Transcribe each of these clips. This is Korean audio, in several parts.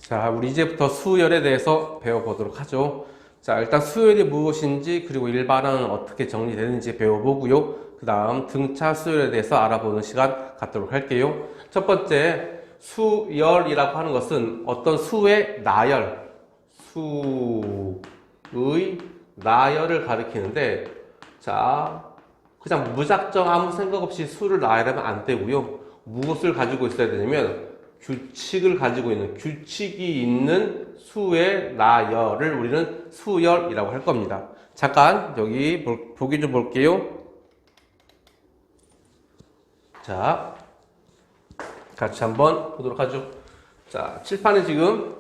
자, 우리 이제부터 수열에 대해서 배워보도록 하죠. 자, 일단 수열이 무엇인지 그리고 일반항은 어떻게 정리되는지 배워보고요. 그 다음 등차 수열에 대해서 알아보는 시간 갖도록 할게요. 첫 번째, 수열이라고 하는 것은 어떤 수의 나열, 수의 나열을 가리키는데, 자, 그냥 무작정 아무 생각 없이 수를 나열하면 안 되고요. 무엇을 가지고 있어야 되냐면 규칙을 가지고 있는, 규칙이 있는 수의 나열을 우리는 수열이라고 할 겁니다. 잠깐 여기 보기 좀 볼게요. 자, 같이 한번 보도록 하죠. 자, 칠판에 지금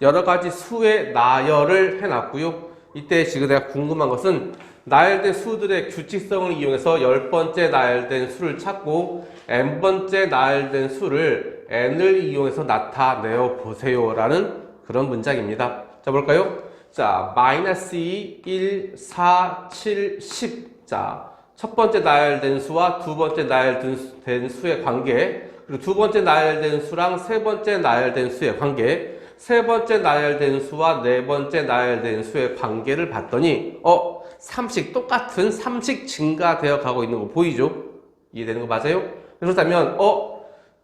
여러 가지 수의 나열을 해놨고요. 이때 지금 내가 궁금한 것은 나열된 수들의 규칙성을 이용해서 10번째 나열된 수를 찾고 n번째 나열된 수를 n을 이용해서 나타내어 보세요 라는 그런 문장입니다. 자, 볼까요? 자, 마이너스 2, 1, 4, 7, 10. 자, 첫 번째 나열된 수와 두 번째 나열된 수의 관계, 그리고 두 번째 나열된 수랑 세 번째 나열된 수의 관계, 세 번째 나열된 수와 네 번째 나열된 수의 관계를 봤더니 똑같은 3씩 증가되어 가고 있는 거 보이죠? 이해되는 거 맞아요? 그렇다면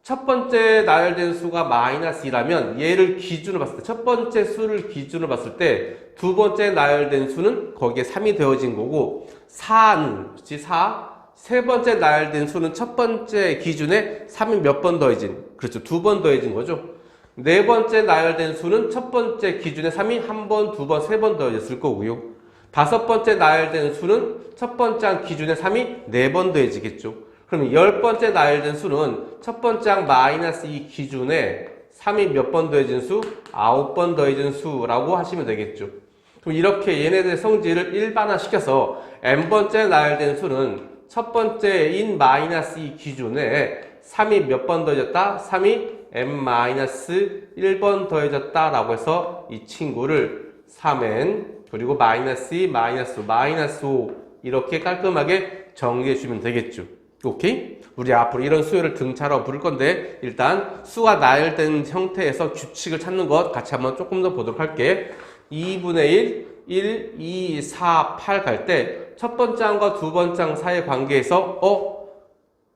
첫 번째 나열된 수가 마이너스 2라면 얘를 기준으로 봤을 때, 첫 번째 수를 기준으로 봤을 때 두 번째 나열된 수는 거기에 3이 되어진 거고 4는 그렇지 4, 세 번째 나열된 수는 첫 번째 기준에 3이 몇 번 더해진, 그렇죠, 두 번 더해진 거죠. 네 번째 나열된 수는 첫 번째 기준에 3이 한 번, 두 번, 세 번 더해졌을 거고요. 다섯 번째 나열된 수는 첫 번째 기준에 3이 네 번 더해지겠죠. 그럼 10번째 나열된 수는 첫 번째 마이너스 2 기준에 3이 몇 번 더해진 수? 9번 더해진 수라고 하시면 되겠죠. 그럼 이렇게 얘네들의 성질을 일반화시켜서 n번째 나열된 수는 첫 번째인 마이너스 2 기준에 3이 몇 번 더해졌다? 3이 n-1번 더해졌다 라고 해서 이 친구를 3n 그리고 마이너스 2, 마이너스 5, 마이너스 5 이렇게 깔끔하게 정리해 주면 되겠죠. 오케이? 우리 앞으로 이런 수열을 등차라고 부를 건데 일단 수가 나열된 형태에서 규칙을 찾는 것 같이 한번 조금 더 보도록 할게. 2분의 1, 2, 4, 8 갈 때 첫 번째 항과 두 번째 항 사이의 관계에서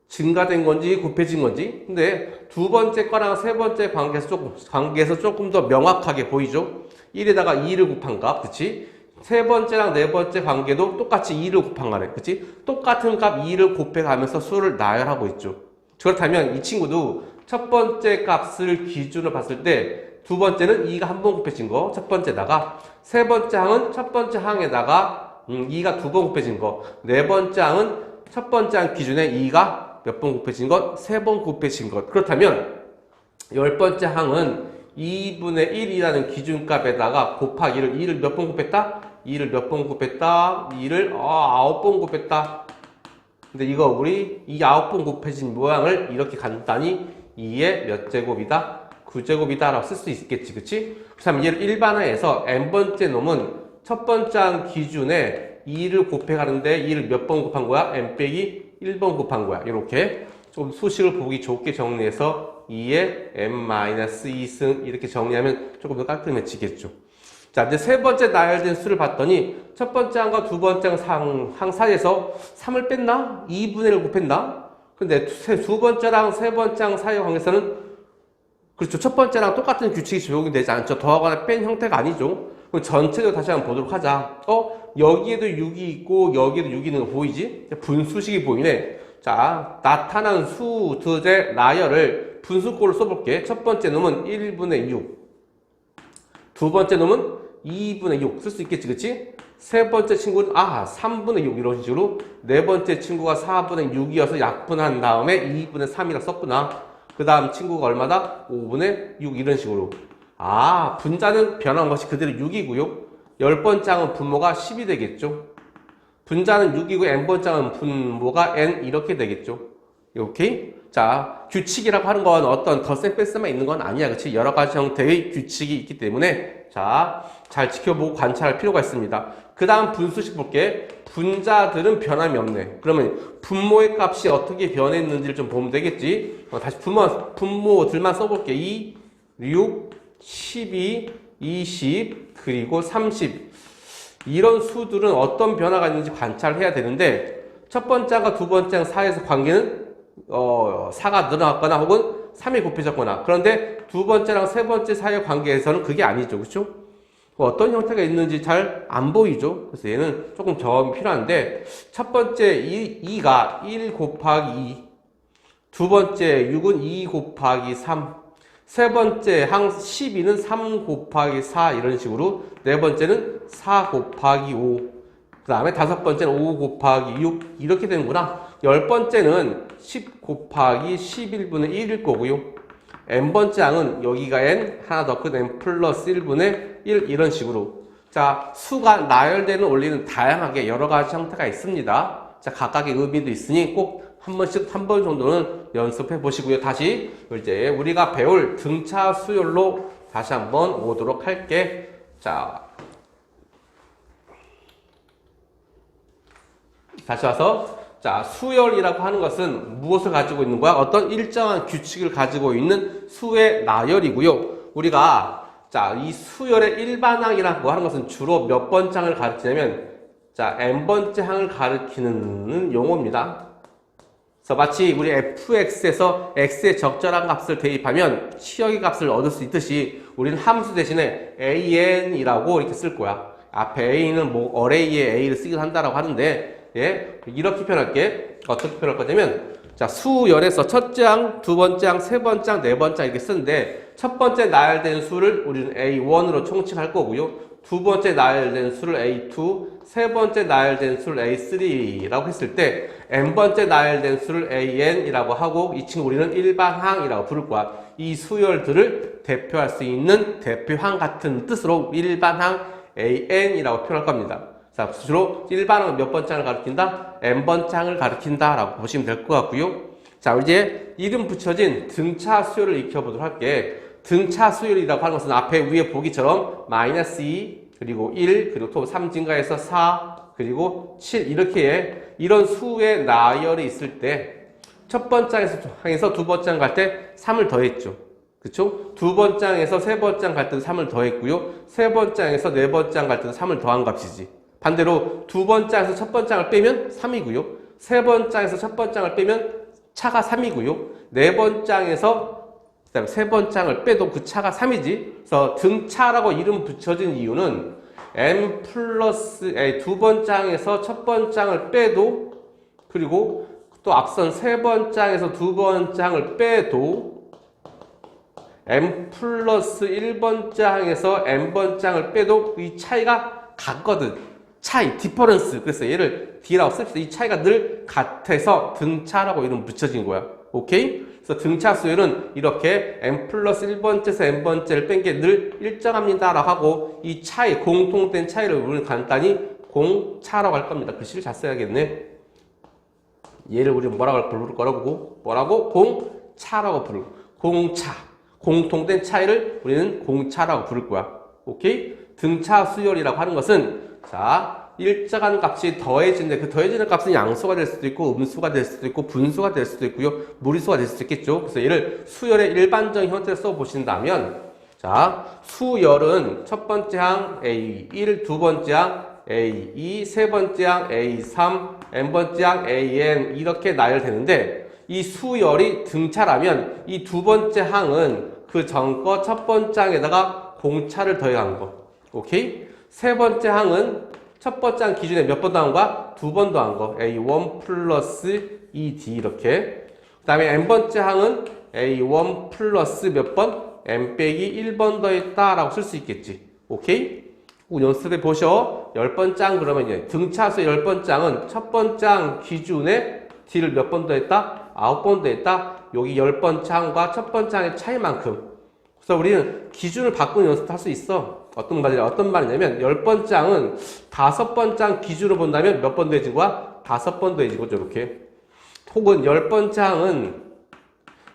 증가된 건지 곱해진 건지, 근데 두 번째 거랑 세 번째 관계에서 조금 더 명확하게 보이죠? 1에다가 2를 곱한 값, 그치? 세 번째랑 네 번째 관계도 똑같이 2를 곱한 거래, 그치? 똑같은 값 2를 곱해가면서 수를 나열하고 있죠. 그렇다면 이 친구도 첫 번째 값을 기준으로 봤을 때 두 번째는 2가 한 번 곱해진 거, 첫 번째다가 세 번째 항은 첫 번째 항에다가 2가 두 번 곱해진 거, 네 번째 항은 첫 번째 항 기준에 2가 몇 번 곱해진 것? 세 번 곱해진 것. 그렇다면 10번째 항은 2분의 1이라는 기준값에다가 곱하기를 2를 몇 번 곱했다? 2를 몇 번 곱했다? 2를 9번 곱했다. 근데 이거 우리 이 9번 곱해진 모양을 이렇게 간단히 2의 몇 제곱이다? 9제곱이다 라고 쓸 수 있겠지, 그치? 그렇다면 얘를 일반화해서 n번째 놈은 첫 번째 항 기준에 2를 곱해가는데 2를 몇 번 곱한 거야? n 빼기 1번 곱한 거야. 이렇게 좀 수식을 보기 좋게 정리해서 2의 n-2승 이렇게 정리하면 조금 더 깔끔해지겠죠. 자, 이제 세 번째 나열된 수를 봤더니 첫 번째 항과 두 번째 항 사이에서 3을 뺐나? 2분의 1을 곱했나? 근데 두 번째랑 세 번째 항 사이의 관계에서는 그렇죠. 첫 번째랑 똑같은 규칙이 적용이 되지 않죠. 더하거나 뺀 형태가 아니죠. 그럼 전체적으로 다시 한번 보도록 하자. 여기에도 6이 있고 여기에도 6이 있는 거 보이지? 분수식이 보이네. 자, 나타난 수들의 나열을 분수꼴로 써볼게. 첫 번째 놈은 1분의 6. 두 번째 놈은 2분의 6. 쓸 수 있겠지, 그치? 세 번째 친구는 3분의 6 이런 식으로. 네 번째 친구가 4분의 6이어서 약분한 다음에 2분의 3이라 썼구나. 그 다음 친구가 얼마다? 5분의 6 이런 식으로. 분자는 변한 것이 그대로 6이고요. 10번째 항은 분모가 10이 되겠죠. 분자는 6이고 n번째 항은 분모가 n 이렇게 되겠죠. 오케이? 자, 규칙이라고 하는 건 어떤 덧셈 뺄셈만 있는 건 아니야. 그치? 여러 가지 형태의 규칙이 있기 때문에 자, 잘 지켜보고 관찰할 필요가 있습니다. 그 다음 분수식 볼게. 분자들은 변함이 없네. 그러면 분모의 값이 어떻게 변했는지를 좀 보면 되겠지. 다시 분모들만 써볼게. 2, 6, 12, 20, 그리고 30. 이런 수들은 어떤 변화가 있는지 관찰해야 되는데 첫 번째과 두 번째 사이에서 관계는 4가 늘어났거나 혹은 3이 곱해졌거나 그런데 두 번째랑 세 번째 사이의 관계에서는 그게 아니죠. 그렇죠? 어떤 형태가 있는지 잘 안 보이죠. 그래서 얘는 조금 점이 필요한데 첫 번째 2가 1 곱하기 2, 두 번째 6은 2 곱하기 3, 세 번째 항 12는 3 곱하기 4 이런 식으로 네 번째는 4 곱하기 5, 그 다음에 다섯 번째는 5 곱하기 6 이렇게 되는구나. 열 번째는 10 곱하기 11분의 1일 거고요. n번째 항은 여기가 n, 하나 더 큰 n 플러스 1분의 1 이런 식으로. 자, 수가 나열되는 원리는 다양하게 여러 가지 형태가 있습니다. 자, 각각의 의미도 있으니 꼭 한 번씩 한 번 정도는 연습해 보시고요. 다시 이제 우리가 배울 등차 수열로 다시 한번 오도록 할게. 자, 다시 와서 자, 수열이라고 하는 것은 무엇을 가지고 있는 거야? 어떤 일정한 규칙을 가지고 있는 수의 나열이고요. 우리가 자, 이 수열의 일반항이라고 하는 것은 주로 몇 번째 항을 가리키냐면 자, n번째 항을 가리키는 용어입니다. 그래서 마치 우리 fx에서 x의 적절한 값을 대입하면 치역의 값을 얻을 수 있듯이 우리는 함수 대신에 an이라고 이렇게 쓸 거야. 앞에 a는 뭐 array의 a를 쓰긴 한다라고 하는데 예, 이렇게 표현할게. 어떻게 표현할 거냐면 자, 수열에서 첫째 항, 두 번째 항, 세 번째 항, 네 번째 항 이렇게 쓰는데 첫 번째 나열된 수를 우리는 A1으로 총칭할 거고요. 두 번째 나열된 수를 A2, 세 번째 나열된 수를 A3라고 했을 때 n번째 나열된 수를 AN이라고 하고 이 친구 우리는 일반항이라고 부를 거야. 이 수열들을 대표할 수 있는 대표항 같은 뜻으로 일반항 AN이라고 표현할 겁니다. 자, 주로 일반항은 몇 번째 항을 가리킨다? n번째 항을 가리킨다 라고 보시면 될 것 같고요. 자, 이제 이름 붙여진 등차 수열을 익혀보도록 할게. 등차 수열이라고 하는 것은 앞에 위에 보기처럼 마이너스 2, 그리고 1, 그리고 또 3 증가해서 4, 그리고 7 이렇게 이런 수의 나열이 있을 때 첫 번째 항에서 두 번째 항 갈 때 3을 더했죠. 그쵸? 두 번째 항에서 세 번째 항 갈 때도 3을 더했고요. 세 번째 항에서 네 번째 항 갈 때도 3을 더한 값이지. 반대로 두 번째 항에서 첫 번째 항을 빼면 3이고요. 세 번째 항에서 첫 번째 항을 빼면 차가 3이고요. 네 번째 항에서 그다음에 세 번째 항을 빼도 그 차가 3이지. 그래서 등차라고 이름 붙여진 이유는 n 플러스 두 번째 항에서 첫 번째 항을 빼도 그리고 또 앞선 세 번째 항에서 두 번째 항을 빼도 n 플러스 1번째 항에서 n번째 항을 빼도 이 차이가 같거든. 차이, 디퍼런스. 그래서 얘를 D라고 씁시다. 이 차이가 늘 같아서 등차라고 이름 붙여진 거야. 오케이? 그래서 등차 수열은 이렇게 n 플러스 1번째에서 n번째를 뺀 게 늘 일정합니다 라고 하고 이 차이, 공통된 차이를 우리는 간단히 공차라고 할 겁니다. 글씨를 잘 써야겠네. 얘를 우리는 뭐라고 부를 거라고? 뭐라고? 공차라고 부를 거야. 공차. 공통된 차이를 우리는 공차라고 부를 거야. 오케이? 등차 수열이라고 하는 것은 자, 일정한 값이 더해지는데 그 더해지는 값은 양수가 될 수도 있고 음수가 될 수도 있고 분수가 될 수도 있고요. 무리수가 될 수도 있겠죠. 그래서 얘를 수열의 일반적인 형태로 써보신다면 자, 수열은 첫 번째 항 A1, 두 번째 항 A2, 세 번째 항 A3, n번째 항 AN 이렇게 나열되는데 이 수열이 등차라면 이 두 번째 항은 그 전 거 첫 번째 항에다가 공차를 더해간 거. 오케이? 세 번째 항은 첫 번째 항 기준에 몇 번 더한 거야? 두 번 더한 거. A1 플러스 2D 이렇게. 그 다음에 n번째 항은 A1 플러스 몇 번? n 빼기 1번 더했다 라고 쓸 수 있겠지. 오케이? 연습해 보셔. 10번째 항 그러면 등차수 10번째 항은 첫 번째 항 기준에 D를 몇 번 더했다? 9번 더했다. 여기 10번째 항과 첫 번째 항의 차이만큼. 그래서 우리는 기준을 바꾸는 연습도 할 수 있어. 어떤 말이냐면 10번째 항은 5번째 항 기준으로 본다면 몇 번 더해진 거야? 5번 더해진 거죠. 이렇게. 혹은 10번째 항은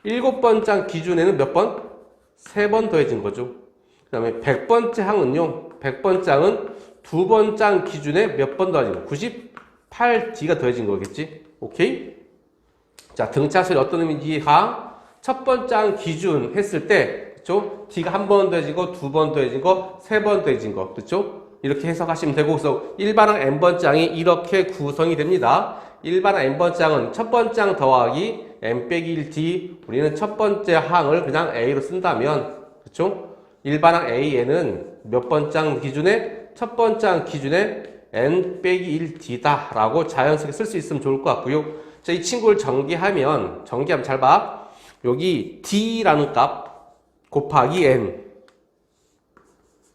7번째 항 기준에는 몇 번? 3번 더해진 거죠. 그 다음에 100번째 항은요. 100번째 항은 두 번째 항 기준에 몇 번 더해진 거? 98D가 더해진 거겠지. 오케이? 자, 등차수열이 어떤 의미인지 첫 번째 항 기준 했을 때 그쵸? D가 한 번 더해진 거, 두 번 더해진 거, 세 번 더해진 거. 그쵸? 이렇게 해석하시면 되고, 그래서 일반항 n번 장이 이렇게 구성이 됩니다. 일반항 n번 장은 첫 번째 항 더하기 n 빼기 1d. 우리는 첫 번째 항을 그냥 a로 쓴다면, 그쵸? 일반항 an은 몇 번째 항 기준에? 첫 번째 항 기준에 n 빼기 1d다 라고 자연스럽게 쓸 수 있으면 좋을 것 같고요. 자, 이 친구를 전개하면 잘 봐. 여기 d라는 값 곱하기 n,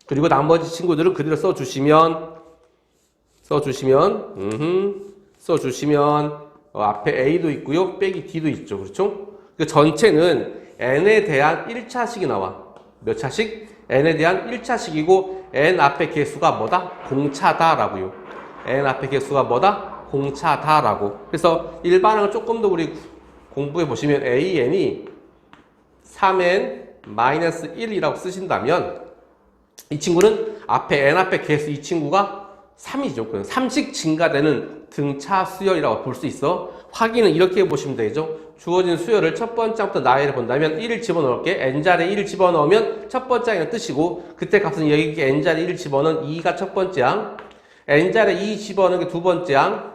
그리고 나머지 친구들을 그대로 써주시면 앞에 a도 있고요, 빼기 d도 있죠. 그렇죠? 그 전체는 n에 대한 1차식이 나와. 몇 차식? n에 대한 1차식이고 n 앞에 개수가 뭐다? 공차다라고요. n 앞에 개수가 뭐다? 공차다라고. 그래서 일반항을 조금 더 우리 공부해 보시면 an이 3n-1이라고 쓰신다면 이 친구는 앞에 n 앞에 개수 이 친구가 3이죠. 3씩 증가되는 등차 수열이라고 볼 수 있어. 확인은 이렇게 보시면 되죠. 주어진 수열을 첫 번째부터 나이를 본다면 1을 집어넣을게. n자리에 1을 집어넣으면 첫 번째 항이라는 뜻이고, 그때 값은 여기 n자리에 1을 집어넣은 2가 첫 번째 항, n자리에 2 집어넣은 게 두 번째 항,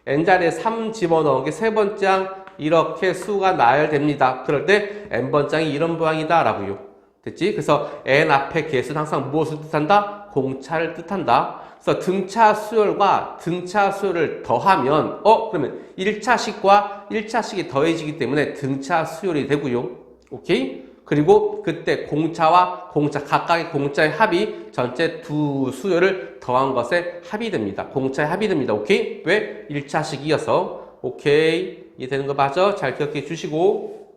n자리에 3 집어넣은 게 세 번째 항, 이렇게 수가 나열됩니다. 그럴 때 n번째 항이 이런 모양이다 라고요. 됐지? 그래서 n 앞에 개수는 항상 무엇을 뜻한다? 공차를 뜻한다. 그래서 등차 수열과 등차 수열을 더하면 그러면 1차식과 1차식이 더해지기 때문에 등차 수열이 되고요. 오케이? 그리고 그때 공차와 공차, 각각의 공차의 합이 전체 두 수열을 더한 것에 합이 됩니다. 공차의 합이 됩니다. 오케이? 왜? 1차식이어서. 오케이? 이해되는 거 맞아? 잘 기억해 주시고.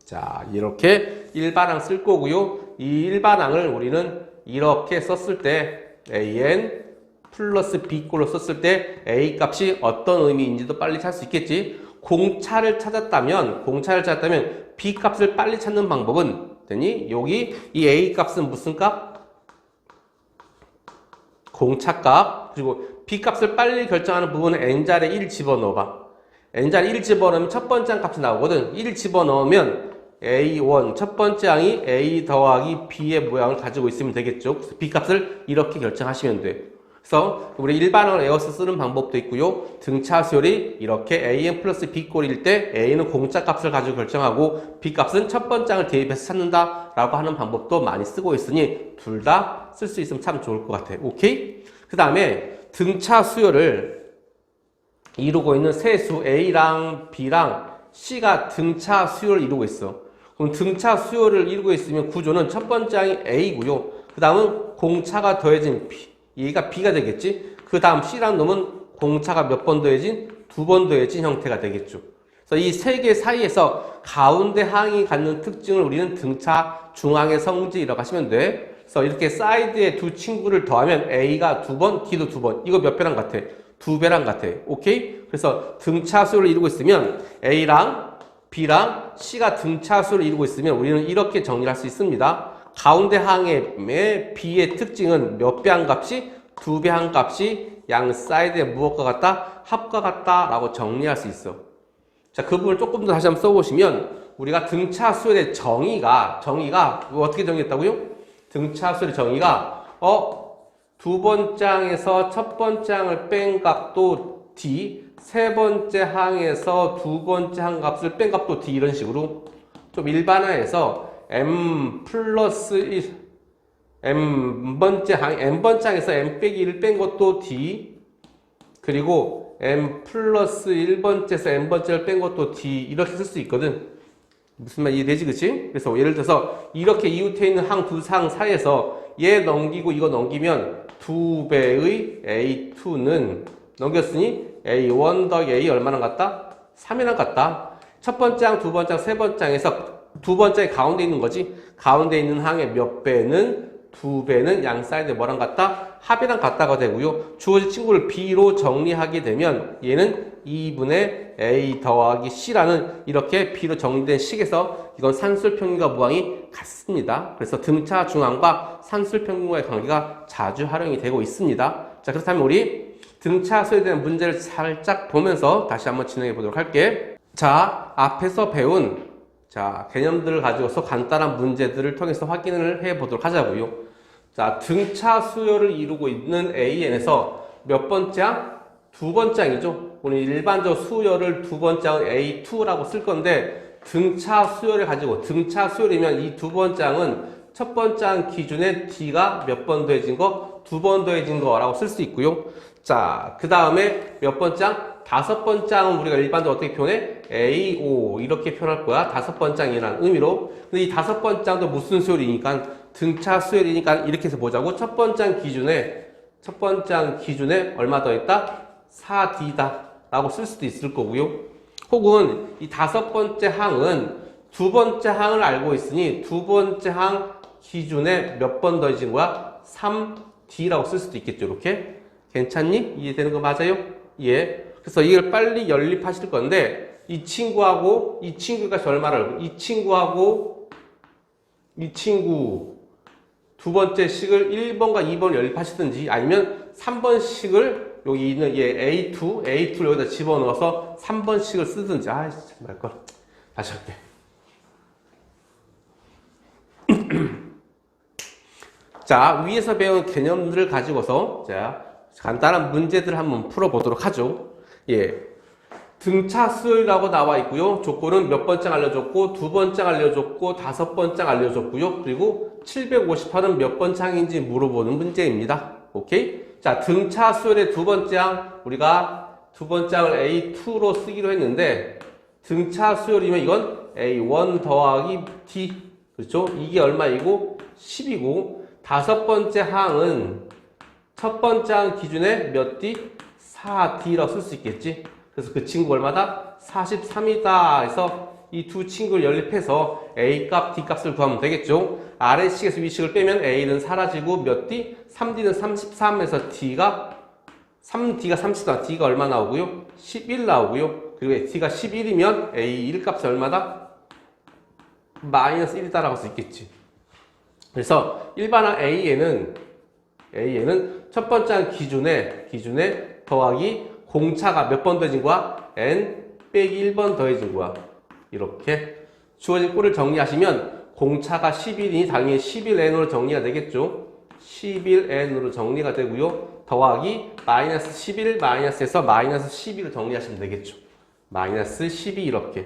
자, 이렇게 일반항 쓸 거고요. 이 일반항을 우리는 이렇게 썼을 때 an 플러스 b꼴로 썼을 때 a 값이 어떤 의미인지도 빨리 찾을 수 있겠지. 공차를 찾았다면 b 값을 빨리 찾는 방법은 되니? 여기 이 a 값은 무슨 값? 공차값. 그리고 b 값을 빨리 결정하는 부분은 n자리에 1 집어넣어봐. n자리에 1 집어넣으면 첫 번째 항 값이 나오거든. 1 집어넣으면 A1 첫 번째 항이 A 더하기 B의 모양을 가지고 있으면 되겠죠. 그래서 B 값을 이렇게 결정하시면 돼. 그래서 우리 일반항을 에어스 쓰는 방법도 있고요. 등차 수열이 이렇게 AN 플러스 B 꼴일 때 A는 공짜 값을 가지고 결정하고 B 값은 첫 번째 항을 대입해서 찾는다 라고 하는 방법도 많이 쓰고 있으니 둘 다 쓸 수 있으면 참 좋을 것 같아. 오케이? 그 다음에 등차 수열을 이루고 있는 세 수 A랑 B랑 C가 등차 수열을 이루고 있어. 그럼 등차 수열을 이루고 있으면 구조는 첫 번째 항이 A고요. 그 다음은 공차가 더해진 B. 얘가 B가 되겠지. 그 다음 C라는 놈은 공차가 몇 번 더해진? 두 번 더해진 형태가 되겠죠. 그래서 이 세 개 사이에서 가운데 항이 갖는 특징을 우리는 등차 중앙의 성질이라고 하시면 돼. 그래서 이렇게 사이드에 두 친구를 더하면 A가 두 번, D도 두 번. 이거 몇 배랑 같아? 두 배랑 같아. 오케이? 그래서 등차 수열을 이루고 있으면 A랑 B랑 C가 등차수를 이루고 있으면 우리는 이렇게 정리할 수 있습니다. 가운데 항의 B의 특징은 몇 배 한 값이? 두 배 한 값이 양 사이드에 무엇과 같다? 합과 같다 라고 정리할 수 있어. 자, 그 부분을 조금 더 다시 한번 써보시면 우리가 등차수열의 정의가 어떻게 정의했다고요? 등차수열의 정의가 두 번째 항에서 첫 번째 항을 뺀 값도 D, 세 번째 항에서 두 번째 항 값을 뺀 값도 D, 이런 식으로 좀 일반화해서 M 플러스 1, M번째 항에서 M 빼기 1을 뺀 것도 D, 그리고 M 플러스 1번째에서 M번째를 뺀 것도 D, 이렇게 쓸 수 있거든. 무슨 말 이해되지, 그치? 그래서 예를 들어서 이렇게 이웃에 있는 항 두 항 사이에서 얘 넘기고 이거 넘기면 두 배의 A2는 넘겼으니 A1 더하기 A 얼마나 같다? 3이랑 같다. 첫 번째 항, 두 번째 항, 세 번째 항에서 두 번째 가운데 있는 거지. 가운데 있는 항의 몇 배는 두 배는 양 사이드에 뭐랑 같다? 합이랑 같다가 되고요. 주어진 친구를 B로 정리하게 되면 얘는 2분의 A 더하기 C라는 이렇게 B로 정리된 식에서 이건 산술평균과 무항이 같습니다. 그래서 등차 중앙과 산술평균과의 관계가 자주 활용이 되고 있습니다. 자, 그렇다면 우리 등차 수열에 대한 문제를 살짝 보면서 다시 한번 진행해 보도록 할게. 자, 앞에서 배운 자, 개념들을 가지고서 간단한 문제들을 통해서 확인을 해 보도록 하자고요. 자, 등차 수열을 이루고 있는 AN에서 몇 번째 항? 두 번째 항이죠. 우리 일반적 수열을 두 번째 항은 A2라고 쓸 건데 등차 수열을 가지고 등차 수열이면 이 두 번째 항은 첫 번째 항 기준에 D가 몇 번 더해진 거? 두 번 더해진 거라고 쓸 수 있고요. 자, 그 다음에 몇 번째 항? 다섯 번째 항은 우리가 일반적으로 어떻게 표현해? A5 이렇게 표현할 거야. 다섯 번째 항이라는 의미로. 근데 이 다섯 번째 항도 무슨 수열이니까 등차 수열이니까 이렇게 해서 보자고. 첫 번째 항 기준에 얼마 더했다? 4D다 라고 쓸 수도 있을 거고요. 혹은 이 다섯 번째 항은 두 번째 항을 알고 있으니 두 번째 항 기준에 몇 번 더해진 거야? 3D라고 쓸 수도 있겠죠. 이렇게. 괜찮니? 이해되는 거 맞아요? 예. 그래서 이걸 빨리 연립하실 건데 이 친구가 얼마를 이 친구 두 번째 식을 1번과 2번을 연립하시든지 아니면 3번식을 여기 있는 얘 A2를 여기다 집어넣어서 3번식을 쓰든지 진짜 말걸 다시 할게. 자, 위에서 배운 개념들을 가지고서 자 간단한 문제들을 한번 풀어보도록 하죠. 예, 등차 수열이라고 나와 있고요. 조건은 몇 번째 알려줬고, 두 번째 알려줬고, 다섯 번째 알려줬고요. 그리고 758은 몇 번째 항인지 물어보는 문제입니다. 오케이? 자, 등차 수열의 두 번째 항, 우리가 두 번째 항을 A2로 쓰기로 했는데, 등차 수열이면 이건 A1 더하기 D. 그렇죠? 이게 얼마이고? 10이고, 다섯 번째 항은 첫 번째 항 기준에 몇 D? 4D라고 쓸 수 있겠지. 그래서 그 친구 얼마다? 43이다 해서 이 두 친구를 연립해서 A 값, D 값을 구하면 되겠죠. 아래식에서 위식을 빼면 A는 사라지고 몇 D? 3D는 33에서 D가 3D가 33, D가 얼마 나오고요? 11 나오고요. 그리고 D가 11이면 A 1 값이 얼마다? 마이너스 1이다 라고 할 수 있겠지. 그래서 일반항 A에는 첫 번째 항 기준에 더하기 공차가 몇 번 더해진 거야? n 빼기 1번 더해진 거야. 이렇게 주어진 꼴을 정리하시면 공차가 11이니 당연히 11n으로 정리가 되겠죠. 11n으로 정리가 되고요. 더하기 마이너스 11 마이너스에서 마이너스 12를 정리하시면 되겠죠. 마이너스 12 이렇게.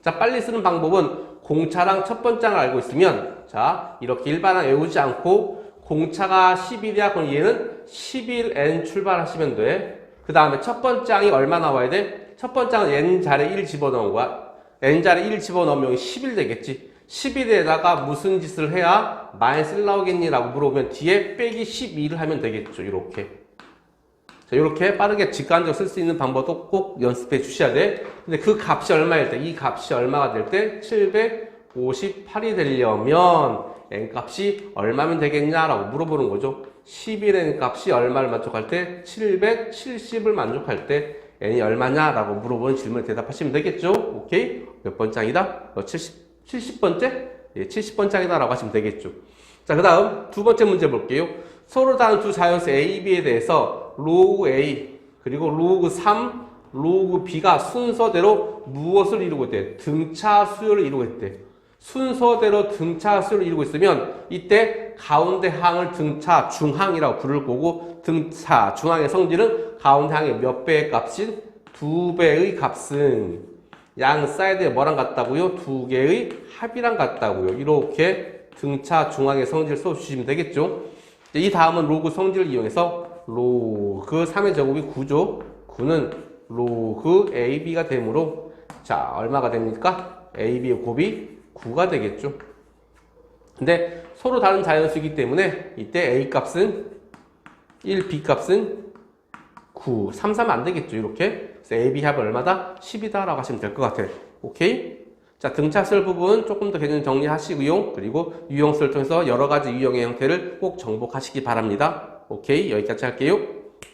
자, 빨리 쓰는 방법은 공차랑 첫 번째 항을 알고 있으면 자, 이렇게 일반항 외우지 않고 공차가 11이야. 그럼 얘는 11n 출발하시면 돼. 그 다음에 첫 번째 항이 얼마 나와야 돼? 첫 번째 항은 n자리에 1 집어넣은 거야. n자리에 1 집어넣으면 11 되겠지. 11에다가 무슨 짓을 해야 마이너스 1 나오겠니? 라고 물어보면 뒤에 빼기 12를 하면 되겠죠. 이렇게. 자, 이렇게 빠르게 직관적으로 쓸 수 있는 방법도 꼭 연습해 주셔야 돼. 근데 그 값이 얼마일 때? 이 값이 얼마가 될 때? 758이 되려면 n 값이 얼마면 되겠냐라고 물어보는 거죠. 11n 값이 얼마를 만족할 때? 770을 만족할 때 n이 얼마냐라고 물어보는 질문에 대답하시면 되겠죠. 오케이? 몇 번째 항이다? 70번째? 예, 70번째 항이다 라고 하시면 되겠죠. 자, 그 다음 두 번째 문제 볼게요. 서로 다른 두 자연수 A, B에 대해서 로그 A 그리고 로그 3, 로그 B가 순서대로 무엇을 이루고 있대? 등차 수열을 이루고 있대. 순서대로 등차 수열을 이루고 있으면 이때 가운데 항을 등차 중항이라고 부를 거고 등차 중항의 성질은 가운데 항의 몇 배의 값인 2배의 값은 양 사이드에 뭐랑 같다고요? 두 개의 합이랑 같다고요. 이렇게 등차 중항의 성질을 써주시면 되겠죠. 이 다음은 로그 성질을 이용해서 로그 3의 제곱이 9죠. 9는 로그 AB가 되므로 자 얼마가 됩니까? AB의 곱이 9가 되겠죠. 근데 서로 다른 자연수이기 때문에 이때 A 값은 1, B 값은 9, 3, 3 안 되겠죠. 이렇게. 그래서 AB 합은 얼마다? 10이다 라고 하시면 될 것 같아요. 오케이? 자, 등차수열 부분 조금 더 개념 정리하시고요. 그리고 유형수를 통해서 여러 가지 유형의 형태를 꼭 정복하시기 바랍니다. 오케이? 여기까지 할게요.